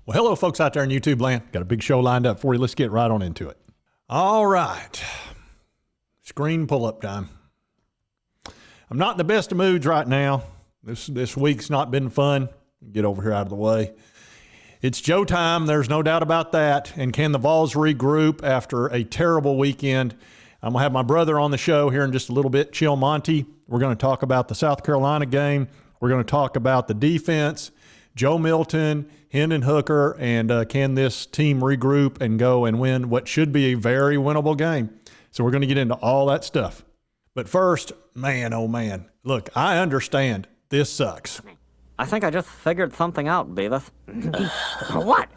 Well, hello, folks out there in YouTube land. Got a big show lined up for you. Let's get right on into it. All right. Screen pull-up time. I'm not in the best of moods right now. This week's not been fun. Get over here out of the way. It's Joe time. There's no doubt about that. And can the Vols regroup after a terrible weekend? I'm going to have my brother on the show here in just a little bit, Chill Monty. We're going to talk about the South Carolina game. We're going to talk about the defense, Joe Milton, Hendon Hooker, and can this team regroup and go and win what should be a very winnable game? So we're going to get into all that stuff. But first, man, oh man, look, I understand this sucks. I think I just figured something out, Beavis. What?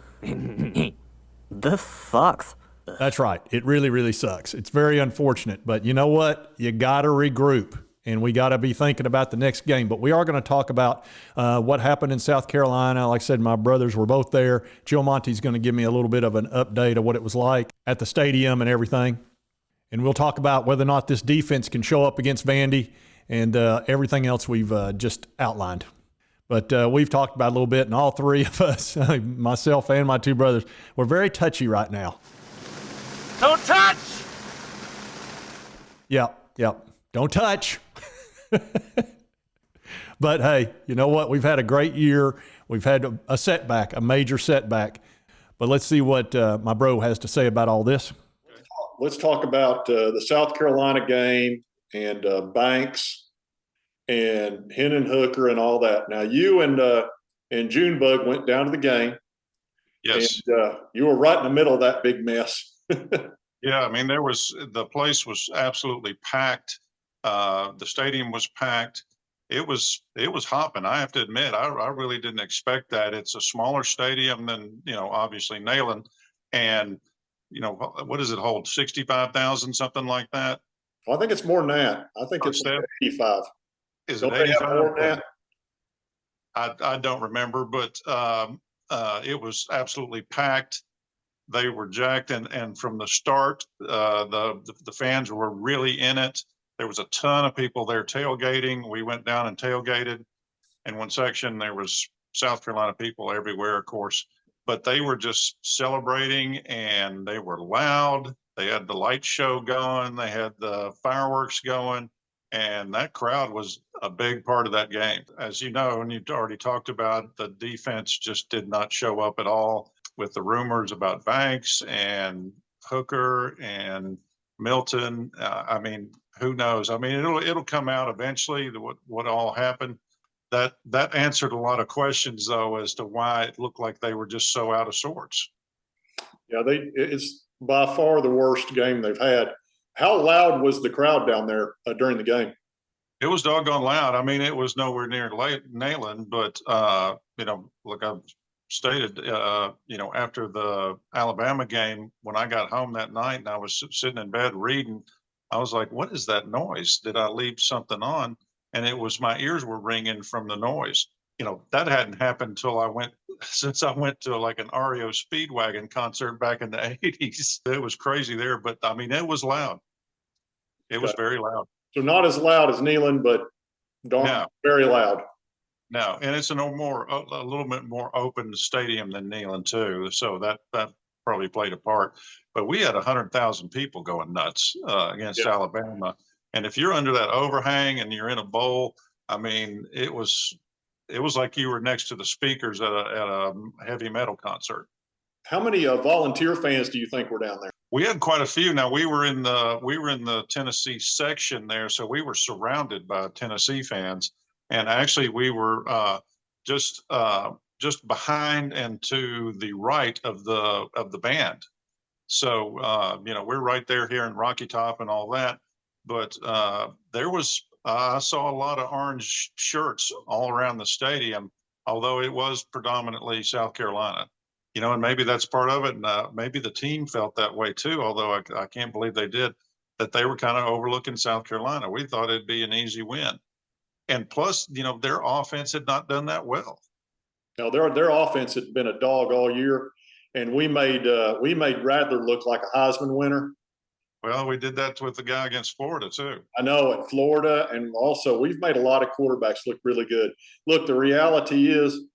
This sucks. That's right. It really, really sucks. It's very unfortunate. But you know what? You got to regroup, and we got to be thinking about the next game. But we are going to talk about what happened in South Carolina. Like I said, my brothers were both there. Joe Monty's going to give me a little bit of an update of what it was like at the stadium and everything. And we'll talk about whether or not this defense can show up against Vandy and everything else we've just outlined. But we've talked about it a little bit, and all three of us, myself and my two brothers, we're very touchy right now. Don't touch! Yep. Don't touch. But hey, you know what? We've had a great year. We've had a setback, a major setback. But let's see what my bro has to say about all this. Let's talk about the South Carolina game and Banks and Hendon Hooker and all that. Now, you and Junebug went down to the game. Yes. And you were right in the middle of that big mess. Yeah, I mean, the place was absolutely packed. The stadium was packed. It was hopping. I have to admit, I really didn't expect that. It's a smaller stadium than, obviously Neyland. And, what does it hold? 65,000, something like that? Well, I think it's more than that. I think it's 85. Is Don't it they have more than that? I don't remember, but it was absolutely packed. They were jacked, and from the start, the fans were really in it. There was a ton of people there tailgating. We went down and tailgated. In one section, there was South Carolina people everywhere, of course, but they were just celebrating, and they were loud. They had the light show going. They had the fireworks going, and that crowd was a big part of that game. As you know, and you've already talked about, the defense just did not show up at all. With the rumors about Banks and Hooker and Milton, I mean, who knows? I mean, it'll come out eventually what all happened. That answered a lot of questions, though, as to why it looked like they were just so out of sorts. Yeah, it's by far the worst game they've had. How loud was the crowd down there during the game? It was doggone loud. I mean, it was nowhere near Neyland, but look, I've stated, after the Alabama game, when I got home that night and I was sitting in bed reading, I was like, what is that noise? Did I leave something on? And it was my ears were ringing from the noise. That hadn't happened since I went to like an REO Speedwagon concert back in the 80s. It was crazy there, but I mean, it was loud. It was very loud. So not as loud as Neyland, but very loud. No, and it's a little bit more open stadium than Neyland too, so that probably played a part. But we had 100,000 people going nuts against Alabama, and if you're under that overhang and you're in a bowl, I mean, it was like you were next to the speakers at a heavy metal concert. How many volunteer fans do you think were down there? We had quite a few. Now we were in the Tennessee section there, so we were surrounded by Tennessee fans. And actually, we were just behind and to the right of the band. So we're right there here in Rocky Top and all that. But I saw a lot of orange shirts all around the stadium, although it was predominantly South Carolina. And maybe that's part of it. And maybe the team felt that way too, although I can't believe they did, that they were kind of overlooking South Carolina. We thought it'd be an easy win. And plus, their offense had not done that well. No, their offense had been a dog all year, and we made Radler look like a Heisman winner. Well, we did that with the guy against Florida too. I know, at Florida, and also we've made a lot of quarterbacks look really good. Look, the reality is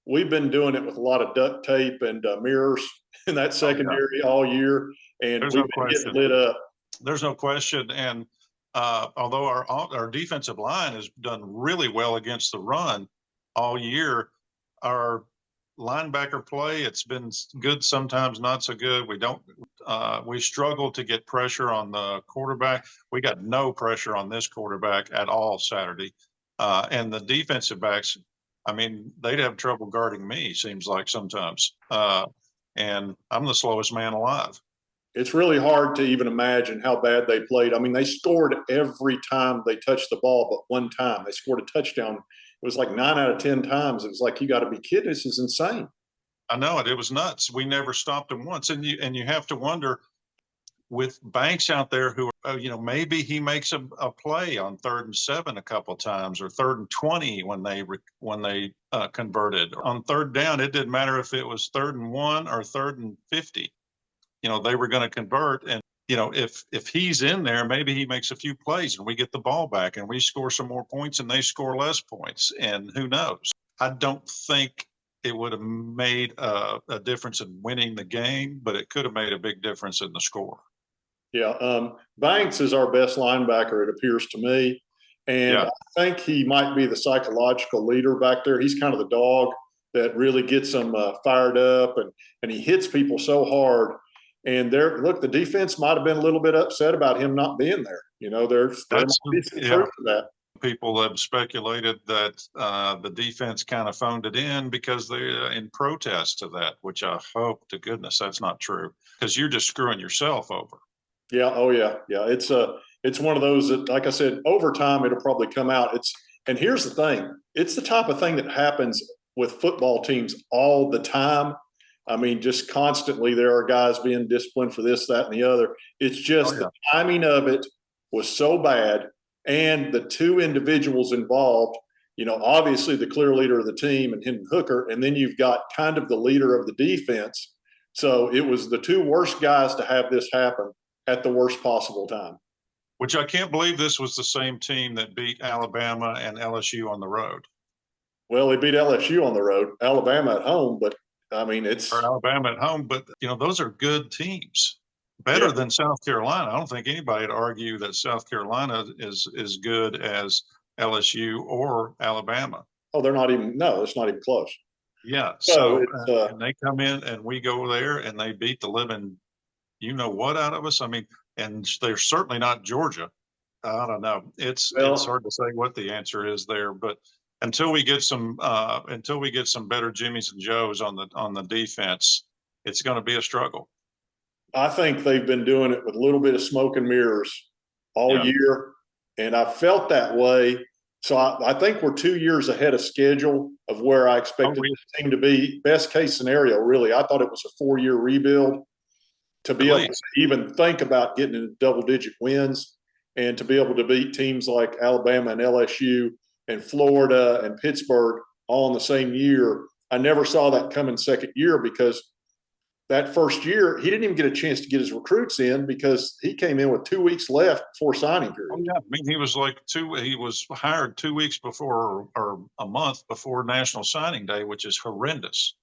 we've been doing it with a lot of duct tape and mirrors in that secondary all year, and There's we've no been getting question. lit up. There's no question. And although our defensive line has done really well against the run all year, our linebacker play, it's been good, sometimes not so good. We struggle to get pressure on the quarterback. We got no pressure on this quarterback at all Saturday. And the defensive backs, I mean, they'd have trouble guarding me, seems like sometimes. And I'm the slowest man alive. It's really hard to even imagine how bad they played. I mean, they scored every time they touched the ball, but one time they scored a touchdown. It was like 9 out of 10 times. It was like, you got to be kidding. This is insane. I know it. It was nuts. We never stopped them once. And you have to wonder, with Banks out there who, maybe he makes a play on 3rd and 7 a couple of times, or 3rd and 20 when they converted. On 3rd down, it didn't matter if it was 3rd and 1 or 3rd and 50. They were going to convert. And, if he's in there, maybe he makes a few plays and we get the ball back and we score some more points and they score less points. And who knows? I don't think it would have made a difference in winning the game, but it could have made a big difference in the score. Yeah. Banks is our best linebacker, it appears to me. And I think he might be the psychological leader back there. He's kind of the dog that really gets them fired up, and he hits people so hard. And the defense might have been a little bit upset about him not being there. There might be some truth to that. People have speculated that the defense kind of phoned it in because they're in protest to that, which I hope to goodness that's not true, because you're just screwing yourself over. Yeah. Oh, yeah. Yeah. It's one of those that, like I said, over time it'll probably come out. And here's the thing: it's the type of thing that happens with football teams all the time. I mean, just constantly there are guys being disciplined for this, that, and the other. It's just the timing of it was so bad, and the two individuals involved. Obviously the clear leader of the team and Hendon Hooker, and then you've got kind of the leader of the defense. So it was the two worst guys to have this happen at the worst possible time. Which I can't believe this was the same team that beat Alabama and LSU on the road. Well, they beat LSU on the road, Alabama at home, but I mean, or Alabama at home, but those are good teams, better than South Carolina. I don't think anybody would argue that South Carolina is as good as LSU or Alabama. Oh, it's not even close. Yeah. So and they come in and we go there and they beat the living, what out of us. I mean, and they're certainly not Georgia. I don't know. It's hard to say what the answer is there, but until we get some better Jimmys and Joes on the defense, it's going to be a struggle. I think they've been doing it with a little bit of smoke and mirrors all year, and I felt that way. So I think we're 2 years ahead of schedule of where I expected the team to be. Best case scenario, really. I thought it was a 4-year rebuild to be able to even think about getting into double-digit wins and to be able to beat teams like Alabama and LSU and Florida and Pittsburgh all in the same year. I never saw that coming second year, because that first year he didn't even get a chance to get his recruits in because he came in with 2 weeks left before signing period. Oh, yeah. I mean, he was hired 2 weeks before, or a month before National Signing Day, which is horrendous.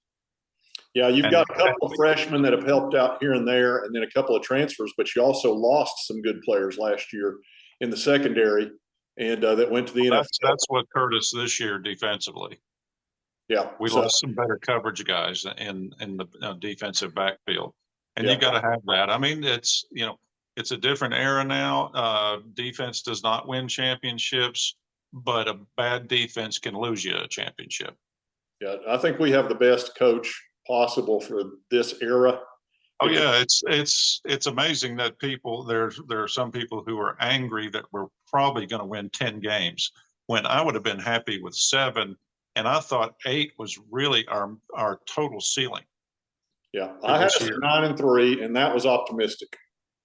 Yeah, you've got a couple of freshmen that have helped out here and there, and then a couple of transfers, but you also lost some good players last year in the secondary, and that went to the NFL. That's what hurt us this year defensively. Yeah, we lost some better coverage guys in the defensive backfield, and you got to have that. I mean, it's a different era now. Defense does not win championships, but a bad defense can lose you a championship. Yeah, I think we have the best coach possible for this era. Oh yeah, it's amazing that there are some people who are angry that we're probably going to win 10 games when I would have been happy with 7, and I thought 8 was really our total ceiling. Yeah, I had us at 9-3, and that was optimistic.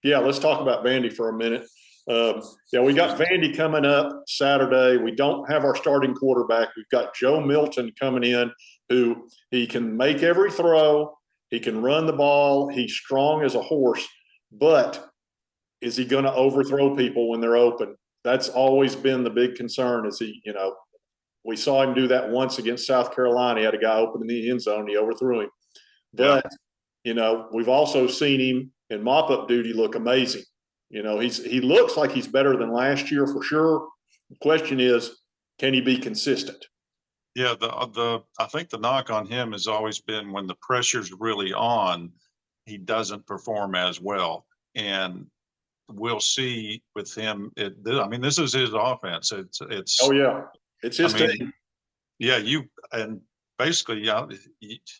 Yeah, let's talk about Vandy for a minute. We got Vandy coming up Saturday. We don't have our starting quarterback. We've got Joe Milton coming in, who he can make every throw. He can run the ball. He's strong as a horse, but is he going to overthrow people when they're open? That's always been the big concern. We saw him do that once against South Carolina. He had a guy open in the end zone. He overthrew him. But, we've also seen him in mop-up duty look amazing. He looks like he's better than last year for sure. The question is, can he be consistent? Yeah, I think the knock on him has always been when the pressure's really on, he doesn't perform as well. And we'll see with him. This is his offense. It's Oh yeah, it's his team. Yeah, basically,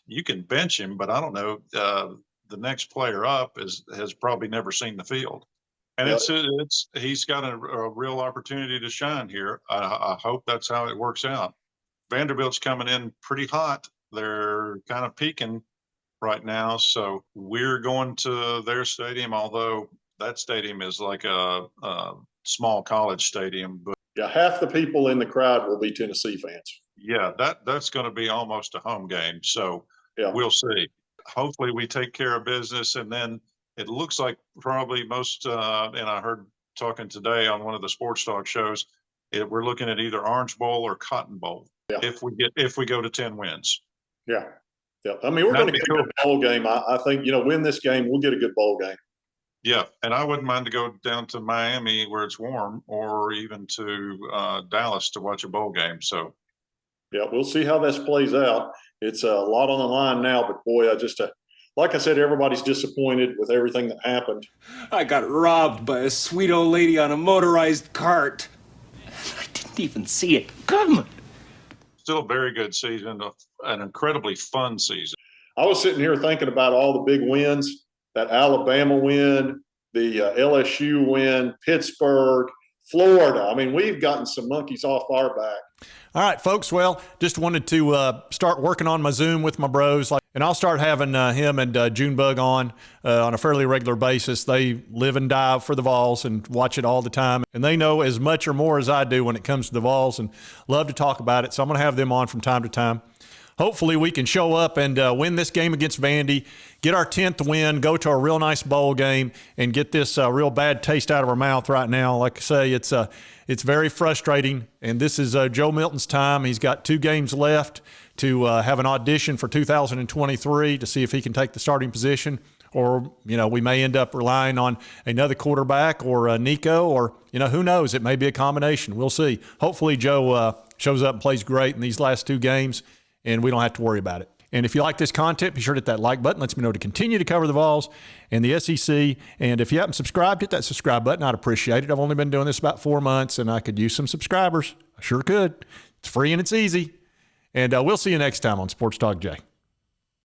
you can bench him, but I don't know. The next player up has probably never seen the field, and he's got a real opportunity to shine here. I hope that's how it works out. Vanderbilt's coming in pretty hot. They're kind of peaking right now, so we're going to their stadium, although that stadium is like a small college stadium. But yeah, half the people in the crowd will be Tennessee fans. Yeah, that's going to be almost a home game. So we'll see. Hopefully we take care of business, and then it looks like probably most, and I heard talking today on one of the sports talk shows, we're looking at either Orange Bowl or Cotton Bowl if we go to 10 wins. Yeah. I mean, we're going to get a good bowl game. I think, win this game, we'll get a good bowl game. Yeah, and I wouldn't mind to go down to Miami where it's warm, or even to Dallas to watch a bowl game. So, yeah, we'll see how this plays out. It's a lot on the line now, but boy, like I said, everybody's disappointed with everything that happened. I got robbed by a sweet old lady on a motorized cart. I didn't even see it coming. Still a very good season, an incredibly fun season. I was sitting here thinking about all the big wins, that Alabama win, the LSU win, Pittsburgh, Florida. I mean, we've gotten some monkeys off our back. All right, folks. Well, just wanted to start working on my Zoom with my bros, and I'll start having him and Junebug on a fairly regular basis. They live and die for the Vols and watch it all the time, and they know as much or more as I do when it comes to the Vols and love to talk about it. So I'm going to have them on from time to time. Hopefully we can show up and win this game against Vandy, get our 10th win, go to a real nice bowl game, and get this real bad taste out of our mouth right now. Like I say, it's very frustrating, and this is Joe Milton's time. He's got 2 games left to have an audition for 2023 to see if he can take the starting position, or, we may end up relying on another quarterback or Nico, or, who knows? It may be a combination. We'll see. Hopefully Joe shows up and plays great in these last 2 games, and we don't have to worry about it. And if you like this content, be sure to hit that like button. Lets me know to continue to cover the Vols and the SEC. And if you haven't subscribed, hit that subscribe button. I'd appreciate it. I've only been doing this about 4 months, and I could use some subscribers. I sure could. It's free and it's easy. And we'll see you next time on Sports Talk Jay.